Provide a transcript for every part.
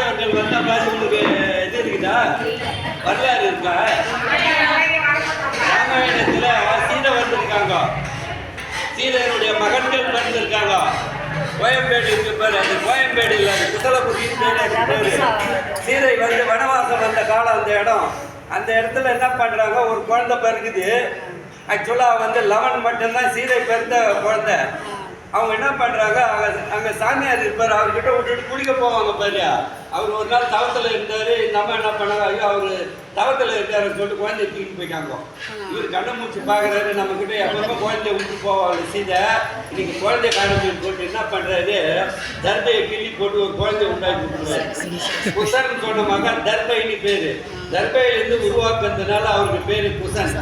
அவர்கள் வந்த மாதிரி உங்களுக்கு இது இருக்குதா, வரலாறு இருக்கா? ராமாயணத்துல சீதை வந்திருக்காங்க, சீதையனுடைய மகன்கள் வந்திருக்காங்க. கோயம்பேடு இருக்கு பேர், அந்த கோயம்பேடு இல்லை, குசலபுரின்னு பேர். சீதை வந்து வனவாசம் வந்த காலம் அந்த இடம். அந்த இடத்துல என்ன பண்றாங்க, ஒரு குழந்தை பிறகுது. ஆக்சுவலாக வந்து 11 மட்டும்தான் சீதை பிறந்த குழந்தை. அவங்க என்ன பண்ணுறாங்க, அங்கே சாமியார் இருப்பார், அவர்கிட்ட விட்டுட்டு குளிக்க போவாங்க பாரு. அவர் ஒரு நாள் தவத்தில் இருந்தார். இந்த அம்மா என்ன பண்ணாங்க, ஐயோ அவர் தவத்தில் இருக்காருன்னு சொல்லிட்டு குழந்தைய தூக்கிட்டு போயிட்டாங்க. இவர் கண்ணை மூச்சு பார்க்குறாரு, நம்மக்கிட்ட எப்பவுமே குழந்தைய விட்டு போவாங்க சீதை. இன்னைக்கு குழந்தைய காரணம்னு சொல்லிட்டு என்ன பண்ணுறாரு, தர்பையை கிள்ளி போட்டு ஒரு குழந்தைய உண்டாக்கி கொடுக்குறாரு. குசன் சொன்ன மகன் தர்பைன்னு பேர். தர்பையிலேருந்து உருவாக்குறதுனால அவருக்கு பேர் குசன்.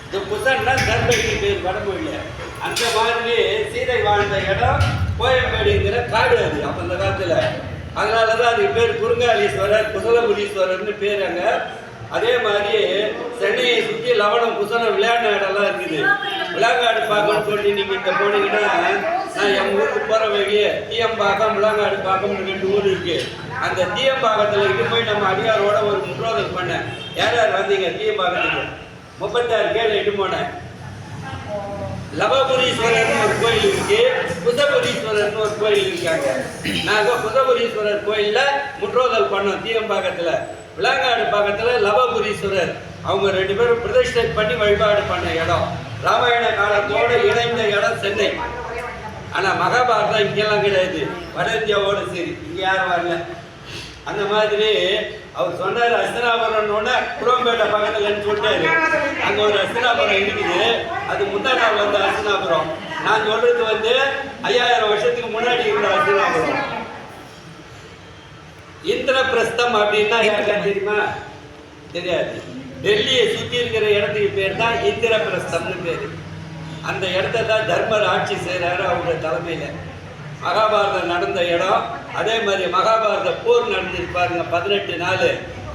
இந்த குசன்னா தர்பைன்னு பேர் வடமொழியில். அந்த மாதிரி சீதை வாழ்ந்த இடம் கோயம்பேடுங்கிற காடு அது அப்போ அந்த காலத்தில். அதனால தான் அதுக்கு பேர் குறுங்காலீஸ்வரர், குசலபுரீஸ்வரர்னு பேர் அங்கே. அதே மாதிரி சென்னையை சுற்றி லவணம் குசலம் விளையாடின இடம்லாம் இருக்குது. விளாங்காடு பார்க்கணும்னு சொல்லி நீங்கள் இங்கே போனீங்கன்னா, நான் எங்கள் ஊருக்கு போகிற வழியே தீயம்பாக்கம் விளாங்காடு பார்க்கணும்னு 2 ஊர் இருக்குது. அந்த தீயம்பாக்கத்தில் இது போய் நம்ம அடியாரோட ஒரு முற்றோதல் பண்ணேன். யார் யார் வந்தீங்க தீயம்பாக்கத்துக்கு? 36 கேள் இட்டு போனேன். லவபுரீஸ்வரர்னு ஒரு கோயில் இருக்கு, குசபுரீஸ்வரர்னு ஒரு கோயில் இருக்காங்க. நாங்கள் குசபுரீஸ்வரர் கோயிலில் முற்றோதல் பண்ணோம் தீயம்பாக்கத்தில். விளாங்காடு பக்கத்தில் லவபுரீஸ்வரர். அவங்க 2 பேரும் பிரதிஷ்டை பண்ணி வழிபாடு பண்ண இடம். ராமாயண காலத்தோடு இணைந்த இடம் சென்னை. ஆனால் மகாபாரதம் இங்கெல்லாம் கிடையாது, வட இந்தியாவோடு சரி, இங்கே யாரும் வரல. அந்த மாதிரி அவர் சொன்னார், அஸ்தினாபுரம்னு குரோம்பேட்டை பக்கத்துலன்னு சொல்லிட்டாரு. அங்கே ஒரு அஸ்தினாபுரம் இருக்குது, அது முந்தாநாள் வந்த அஸ்தினாபுரம். நான் சொல்றது வந்து 5000 வருஷத்துக்கு முன்னாடி இருந்த அஸ்தினாபுரம். இந்திரபிரஸ்தம் அப்படின்னா யாருக்கா தெரியுமா? தெரியாது. டெல்லியை சுற்றி இருக்கிற இடத்துக்கு பேர் தான் இந்திரபிரஸ்தம்னு பேர். அந்த இடத்த தான் தர்மர் ஆட்சி செய்கிறாரு அவங்க தலைமையில். மகாபாரதம் நடந்த இடம். அதே மாதிரி மகாபாரத போர் நடந்திருப்பாருங்க 18 நாள்.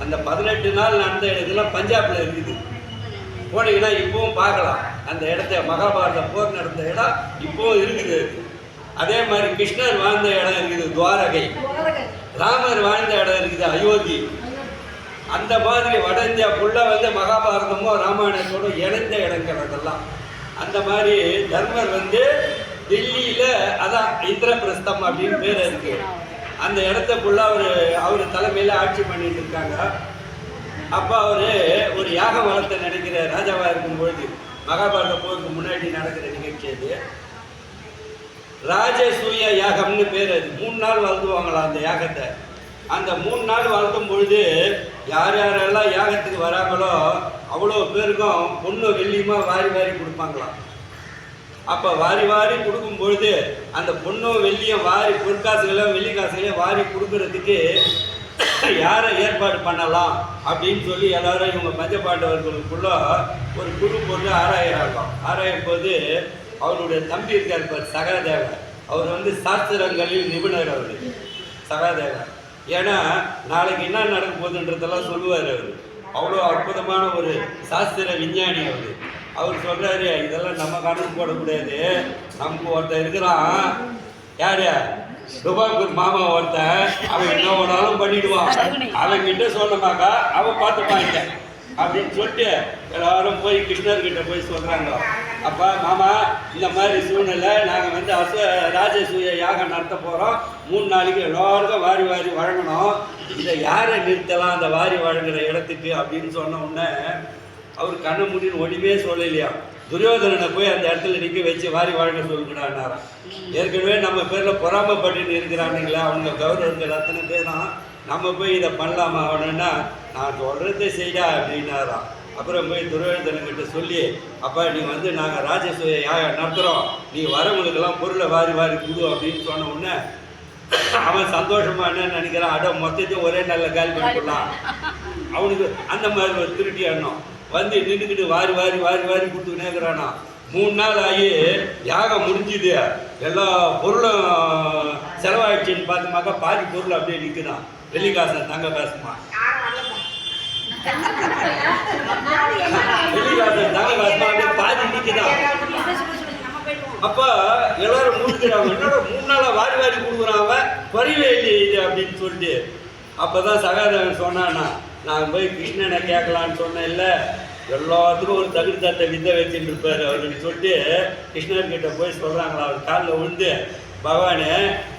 அந்த 18 நாள் நடந்த இடத்துலாம் பஞ்சாபில் இருக்குது. போனீங்கன்னா இப்பவும் பார்க்கலாம் அந்த இடத்த. மகாபாரத போர் நடந்த இடம் இப்போவும் இருக்குது. அதே மாதிரி கிருஷ்ணர் வாழ்ந்த இடம் இருக்குது துவாரகை. ராமர் வாழ்ந்த இடம் இருக்குது அயோத்தி. அந்த மாதிரி வட இந்தியா ஃபுல்லாக வந்து மகாபாரதமும் ராமாயணத்தோடும் இணைந்த இடங்கள் அதெல்லாம். அந்த மாதிரி தர்மர் வந்து டெல்லியில் அதான் இந்திரபிரஸ்தம் அப்படின்னு பேர் இருக்கு. அந்த இடத்த ஃபுல்லாக அவர் தலைமையில் ஆட்சி பண்ணிட்டு இருக்காங்க. அப்போ அவர் ஒரு யாகம் வளர்த்த நினைக்கிற ராஜாவாக இருக்கும்பொழுது, மகாபாரத போருக்கு முன்னாடி நடக்கிற நிகழ்ச்சி அது. ராஜசூய யாகம்னு பேர். அது 3 நாள் வளர்த்துவாங்களாம் அந்த யாகத்தை. அந்த 3 நாள் வளர்த்தும் பொழுது யார் யாரெல்லாம் யாகத்துக்கு வராங்களோ அவ்வளோ பேருக்கும் பொண்ணு வெள்ளியுமா வாரி வாரி கொடுப்பாங்களாம். அப்போ வாரி வாரி கொடுக்கும் பொழுது அந்த பொண்ணும் வெள்ளியும் வாரி பொற்காசுகளையும் வெள்ளி காசுகளையும் வாரி கொடுக்கறதுக்கு யாரை ஏற்பாடு பண்ணலாம் அப்படின்னு சொல்லி எல்லாரும் இவங்க பஞ்சபாண்டவர்களுக்குள்ள ஒரு குழு போட்டு ஆராயிறாங்க. ஆராயும் போது அவருடைய தம்பி இருக்கார் சகாதேவர். அவர் வந்து சாஸ்திரங்களில் நிபுணர். அவர் சகாதேவர். ஏன்னா நாளைக்கு என்ன நடக்க போகுதுன்றதெல்லாம் சொல்லுவார். அவர் அவ்வளோ அற்புதமான ஒரு சாஸ்திர விஞ்ஞானி. அவர் சொல்கிறாரு, இதெல்லாம் நம்ம கணக்கு போடக்கூடாது. நமக்கு ஒருத்தன் இருக்கிறான், யார் டுபாக்கூர் மாமா ஒருத்தன், அவன் என்ன ஒன்றாலும் பண்ணிடுவான். அவன்கிட்ட சொன்னமாக்கா அவன் பார்த்துப்பாங்க அப்படின்னு சொல்லிட்டு எல்லாரும் போய் கிருஷ்ணர்கிட்ட போய் சொல்கிறாங்க. அப்பா மாமா இந்த மாதிரி சூழ்நிலை, நாங்கள் வந்து ராஜசூய யாகம் நடத்த போகிறோம். 3 நாளைக்கு எல்லாருக்கும் வாரி வாரி வழங்கணும். இதை யாரை நிறுத்தலாம் அந்த வாரி வழங்குற இடத்துக்கு அப்படின்னு சொன்ன உடனே அவர் கண்ண முடின்னு ஒன்றுமே சொல்லலையா. துரியோதனனை போய் அந்த இடத்துல நிற்க வச்சு வாரி வழங்க சொல்லிக்கிறான்னாராம். ஏற்கனவே நம்ம பேரில் பொறாமப்பட்டு இருக்கிறானுங்களா அவங்க கௌரவர்கள் அத்தனை பேரும், நம்ம போய் இதை பண்ணலாமா அவனுன்னா, நான் சொல்கிறத செய்யா அப்படின்னாராம். அப்புறம் போய் துரியோதனன்கிட்ட சொல்லி, அப்பா நீ வந்து நாங்கள் ராஜசூய யாகம் நடத்துகிறோம், நீ வரவங்களுக்கெல்லாம் பொருளை வாரி வாரி கொடு அப்படின்னு சொன்ன உடனே அவன் சந்தோஷமா என்னன்னு நினைக்கிறான், அட மொத்தத்தையும் ஒரே நல்ல கால் பண்ணிக்கலாம். அவனுக்கு அந்த மாதிரி ஒரு திருட்டி எண்ணம் வந்து நின்றுக்கிட்டு வாரி வாரி வாரி வாரி கொடுத்துக்கினே இருக்கிறானா. 3 நாள் ஆகி யாகம் முடிஞ்சுது. எல்லா பொருளும் செலவாயிடுச்சுன்னு பார்த்துமாக்கா பாதி பொருள் அப்படியே நிற்குதான். வெள்ளி காசு தங்க காசுமா, வெள்ளி காசு தங்க காசுமா அப்படியே பாதி நிற்குதான். அப்போ எல்லாரும் முடிக்கிறாங்க, என்னோட 3 நாளாக வாரி வாரி கொடுக்குறான் அவன், குறைவே இல்லையே இது அப்படின்னு சொல்லிட்டு. அப்போ தான் சகாதேவன் சொன்னான்னா, நான் போய் கிருஷ்ணனை கேட்கலான்னு சொன்னேன், இல்லை எல்லாத்துக்கும் ஒரு தகுதி தத்தை வித்தை வச்சுட்டு இருப்பார் அப்படின்னு சொல்லிட்டு கிருஷ்ணர்கிட்ட போய் சொல்கிறாங்களா. அவர் காலில் விழுந்து, பகவானே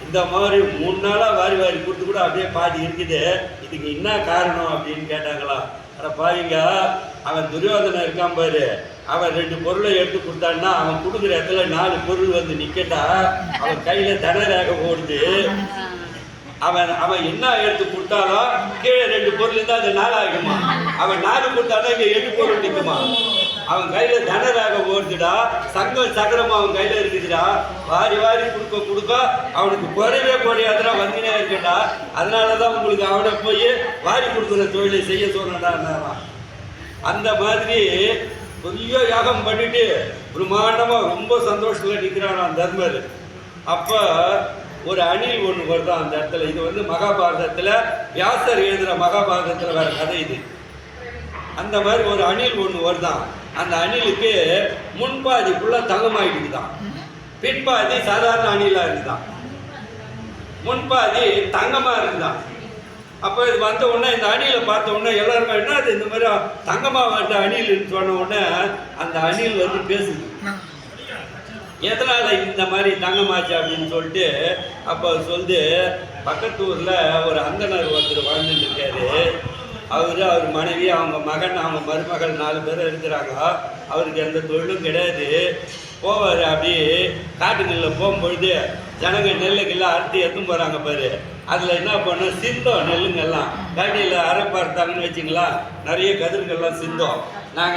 இந்த மாதிரி 3 நாளாக வாரி வாரி கொடுத்து கூட அப்படியே பாதி இருக்குது, இதுக்கு என்ன காரணம் அப்படின்னு கேட்டாங்களா. ஆனால் பாருங்க, அவன் துரியோதனை இருக்கான் பாரு, அவன் 2 பொருளை எடுத்து கொடுத்தான்னா அவன் கொடுக்குற இடத்துல 4 பொருள் வந்து நிற்கட்டா, அவன் கையில் தனரேக ஓடுது. அவன் என்ன எடுத்து கொடுத்தாலும் கீழே 2 பொருள் இருந்தால் அது 4 ஆகிடுமா, அவன் 4 கொடுத்தாதான் இங்கே 8 பொருள் நிற்குமா. அவன் கையில் தனராக ஓடுதுடா, சங்கம் சக்கரமா அவன் கையில் இருக்குதுடா, வாரி வாரி கொடுக்க அவனுக்கு குறையாதுடா, வந்துனே இருக்கட்டா. அதனால தான் உங்களுக்கு அவனை போய் வாரி கொடுக்குற தொழிலை செய்ய சொன்னடா. அந்த மாதிரி பெரிய யாகம் பண்ணிட்டு பிரம்மாண்டமாக ரொம்ப சந்தோஷத்தில் நிற்கிறான் தர்மர். அப்போ ஒரு அணில் ஒன்று வருதான் அந்த இடத்துல. இது வந்து மகாபாரதத்தில் வியாசர் எழுதுகிற மகாபாரதத்தில் வேறு கதை இது. அந்த மாதிரி ஒரு அணில் ஒன்று வருதான். அந்த அணிலுக்கு முன்பாதி ஃபுல்லாக தங்கமாயிட்டுதான், பின்பாதி சாதாரண அணிலாக இருக்குதான், முன்பாதி தங்கமாக இருக்குதான். அப்போ இது வந்த உடனே இந்த அணிலை பார்த்த உடனே எல்லாருமே என்ன அது இந்த மாதிரி தங்கமாக வந்த அணில்னு சொன்ன உடனே அந்த அணில் வந்து பேசுது, எதனால் இந்த மாதிரி தங்கமாச்சு அப்படின்னு சொல்லிட்டு. அப்போ சொல்லுது, பக்கத்து ஊரில் ஒரு அந்தனர் ஒருத்தர் வாழ்ந்துட்டு இருக்காரு. அவர் மனைவி, அவங்க மகன், அவங்க மருமகள் 4 பேர் இருக்கிறாங்க. அவருக்கு எந்த தொழிலும் கிடையாது. போவார் அப்படி காட்டுகளில் போகும்பொழுது ஜனங்க நெல்லுக்கெல்லாம் அறுத்து எடுத்துன்னு போகிறாங்க பாரு. அதில் என்ன பண்ணோம், சிந்தோம் நெல்லுங்கெல்லாம் காட்டியில் அரை பார்த்தாங்கன்னு வச்சிங்களா, நிறைய கதிர்கள்லாம் சிந்தோம்.